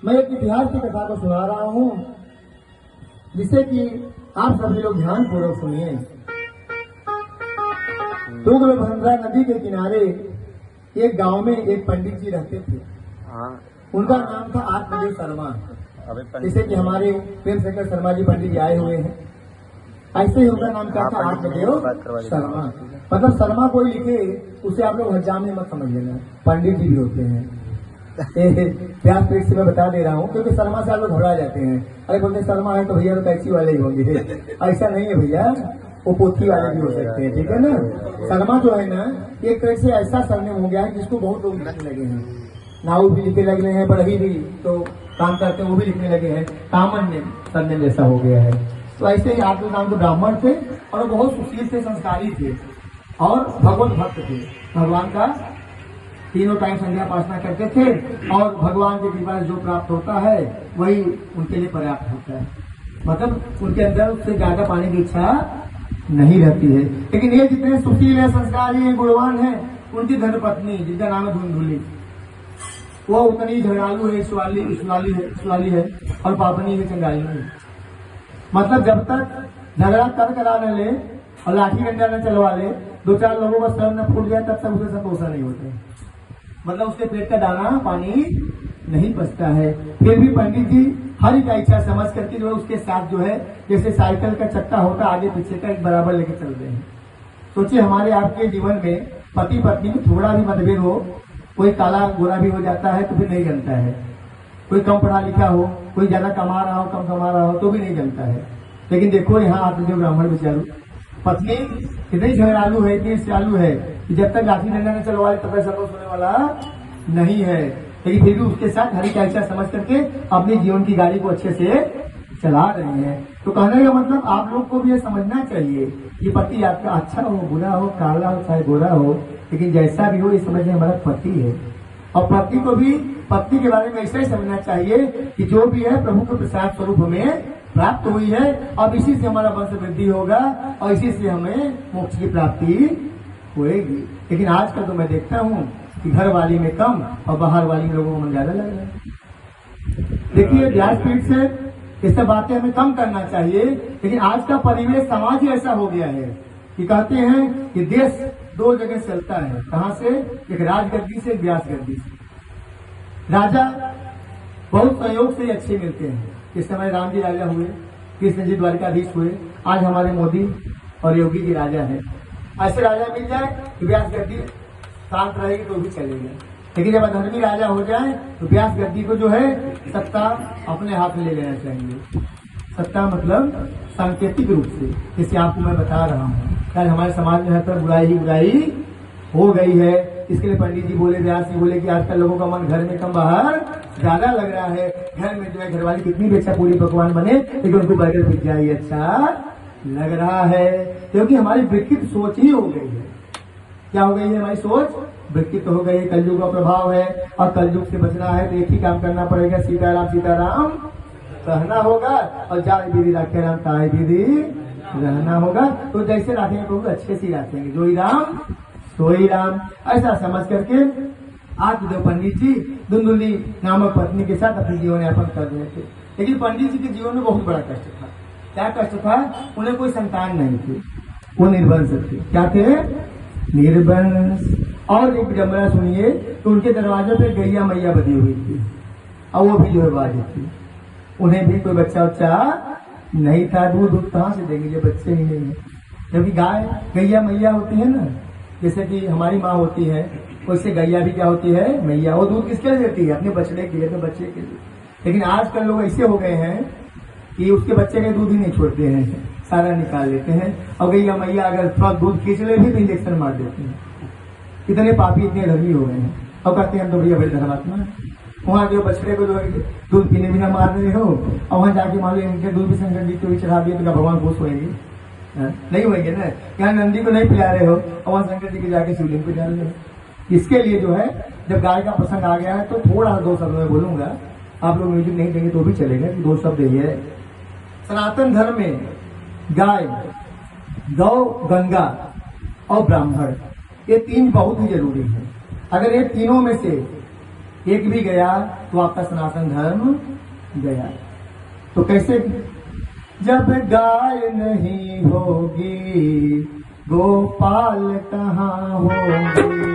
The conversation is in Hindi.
मैं एक इतिहास की कथा को सुना रहा हूँ, जिसे कि आप सभी लोग ध्यान पूर्वक सुनिए। तुंगभद्रा नदी के किनारे एक गांव में एक पंडित जी रहते थे। उनका नाम था आत्मदेव शर्मा। जैसे कि हमारे प्रेम शेखर शर्मा जी पंडित जी आए हुए हैं, ऐसे ही उनका नाम क्या था, आत्मदेव शर्मा। मतलब शर्मा कोई लिखे उसे आप लोग हजाम में मत समझ लेना, पंडित जी भी होते हैं। प्यास पेट से मैं बता दे रहा हूँ, क्योंकि शर्मा से आप लोग घबरा जाते हैं। अरे बोलते शर्मा है तो भैया तो टैक्सी वाले ही होंगे। ऐसा नहीं है भैया, वो पोथी वाले भी हो सकते हैं, ठीक है ना। शर्मा जो है ना, एक तरह से ऐसा सरनेम हो गया है जिसको बहुत लोग लिखने लगे हैं। नाव भी लिखने लगे हैं, बड़ही भी तो काम करते हैं वो भी लिखने लगे हैं, कॉमन नेम सरनेम जैसा हो गया है। तो ऐसे ही आप लोग नाम तो ब्राह्मण थे और बहुत सुशील थे, संस्कारी थे और भगवत भक्त थे। भगवान का तीनों टाइम संध्या प्रार्थना करते थे और भगवान की कृपा से जो प्राप्त होता है वही उनके लिए पर्याप्त होता है। मतलब उनके अंदर उससे ज्यादा पाने की इच्छा नहीं रहती है। लेकिन ये जितने सुशील है, संस्कारी है, गुणवान है, उनकी धर्मपत्नी जिनका नाम है धुंधुली, वो उतनी झगड़ालू है, सुलाली है और पापनी है, चंगाली है। मतलब जब तक झगड़ा करा न ले और लाठी डंडा न चलवा ले, दो चार लोगों का सर न फूट जाए, तब तक उसे संतोषा नहीं होता। मतलब उसके पेट का दाना पानी नहीं पचता है। फिर भी पंडित जी हर एक इच्छा समझ करके जो है उसके साथ जो है, जैसे साइकिल का चक्का होता आगे पीछे का एक बराबर लेके चल रहे हैं। सोचिए हमारे आपके जीवन में पति पत्नी में थोड़ा भी मतभेद हो, कोई काला गोरा भी हो जाता है तो फिर नहीं जमता है। कोई कम पढ़ा लिखा हो, कोई ज्यादा कमा रहा हो, कम कमा रहा हो तो भी नहीं जमता है। लेकिन देखो यहाँ आते जो ब्राह्मण बेचारू, पत्नी इतनी झगड़ालू है, इतनी सियालू है कि जब तक लाठी डंडा न चलवाए तब तक संतोष होने वाला नहीं है। लेकिन फिर भी उसके साथ हरी का इच्छा समझ करके अपने जीवन की गाड़ी को अच्छे से चला रहे हैं। तो कहने का मतलब आप लोग को भी ये समझना चाहिए कि पति आपका अच्छा हो, बुरा हो, काला हो, चाहे गोरा हो, लेकिन जैसा भी हो ये समझे हमारा पति है। और पति को भी पत्नी के बारे में ऐसा ही समझना चाहिए कि जो भी है प्रभु के प्रसाद स्वरूप हमें प्राप्त हुई है, अब इसी से हमारा वंश वृद्धि होगा और इसी से हमें मोक्ष की प्राप्ति होएगी। लेकिन आजकल तो मैं देखता हूँ कि घर वाली में कम और बाहर वाली लोगों को मन ज्यादा लग रहा है। देखिए व्यासपीठ से ये सब बातें हमें कम करना चाहिए, लेकिन आज का परिवेश समाज ही ऐसा हो गया है कि कहते हैं कि देश दो जगह चलता है। कहाँ से? एक राजगद्दी से, एक व्यास गद्दी से। राजा बहुत सहयोग से अच्छे मिलते हैं। इस समय राम जी राजा हुए, कृष्ण जी द्वारिकाधीश हुए, आज हमारे मोदी और योगी जी राजा है। ऐसे राजा मिल जाए तो व्यास गद्दी शांत रहेगी तो भी चलेगा। लेकिन जब अधर्मी राजा हो जाए तो व्यास गद्दी को जो है सत्ता अपने हाथ में ले लेना चाहिए। सत्ता मतलब सांकेतिक रूप से, जैसे आपको मैं बता रहा हूँ आज हमारे समाज में है बुराई ही बुराई हो गई है। इसके लिए पंडित जी बोले, व्यास जी बोले कि आजकल लोगों का मन घर में कम बाहर ज्यादा लग रहा है। घर में जो है घरवाली कितनी भी अच्छा पूरी पकवान बने लेकिन उनको बर्गर पिज्जा ही अच्छा लग रहा है, क्योंकि हमारी विकृत सोच ही हो गई है। क्या हो गई है? हमारी सोच विकृत हो गई है। कलयुग का प्रभाव है और कलयुग से बचना है तो एक ही काम करना पड़ेगा, सीताराम सीताराम कहना होगा और जाए विधि राखे राम ताए विधि रहना होगा। तो जैसे राखेंगे तो अच्छे से राखेंगे, जो ही राम सो ही राम, ऐसा समझ करके आत्मदेव पंडित जी धुंधुली नामक पत्नी के साथ अपने जीवन यापन कर रहे थे। लेकिन पंडित जी के जीवन में बहुत बड़ा कष्ट था। क्या कष्ट था? उन्हें कोई संतान नहीं थी, वो निर्वंश थे। क्या थे? निर्वंश। और एक विडंबना सुनिए तो उनके दरवाजे पे गैया मैया बधी हुई थी और वो भी जो है बाजी थी। उन्हें भी कोई बच्चा उच्चा नहीं था। दूध कहाँ से देंगे जब बच्चे ही नहीं है? जबकि गाय गैया मैया होती है ना, जैसे कि हमारी माँ होती है वैसे गैया भी क्या होती है? मैया। वो दूध किसके लिए देती है? अपने बछड़े के लिए, अपने बच्चे के लिए। लेकिन आजकल लोग ऐसे हो गए हैं कि उसके बच्चे के दूध ही नहीं छोड़ते हैं, सारा निकाल लेते हैं। और गैया मैया अगर थोड़ा दूध खींच ले भी तो इंजेक्शन मार देते हैं। इतने पापी, इतने धर्मी हो गए हैं और कहते हैं हम तो भैया बड़े धर्मात्मा। वहाँ जो बछड़े को जो दूध पीने बिना मार रहे हो और वहाँ जाके मान लो इनके दूध भी शंकर जी को भी चढ़ा दिए तो क्या भगवान खुश होंगे? नहीं होंगे ना। यहाँ नंदी को नहीं पिला रहे हो और वहाँ शंकर जी को जाके शिवलिंग को डाल रहे हो। इसके लिए जो है जब गाय का प्रसंग आ गया है तो थोड़ा दो शब्द में बोलूंगा, आप लोग म्यूजिक नहीं देंगे तो भी चलेगा कि दो शब्द ये है। सनातन धर्म में गाय, गौ, गंगा और ब्राह्मण ये तीन बहुत ही जरूरी है। अगर ये तीनों में से एक भी गया तो आपका सनातन धर्म गया। तो कैसे? जब गाय नहीं होगी गोपाल कहाँ होगी।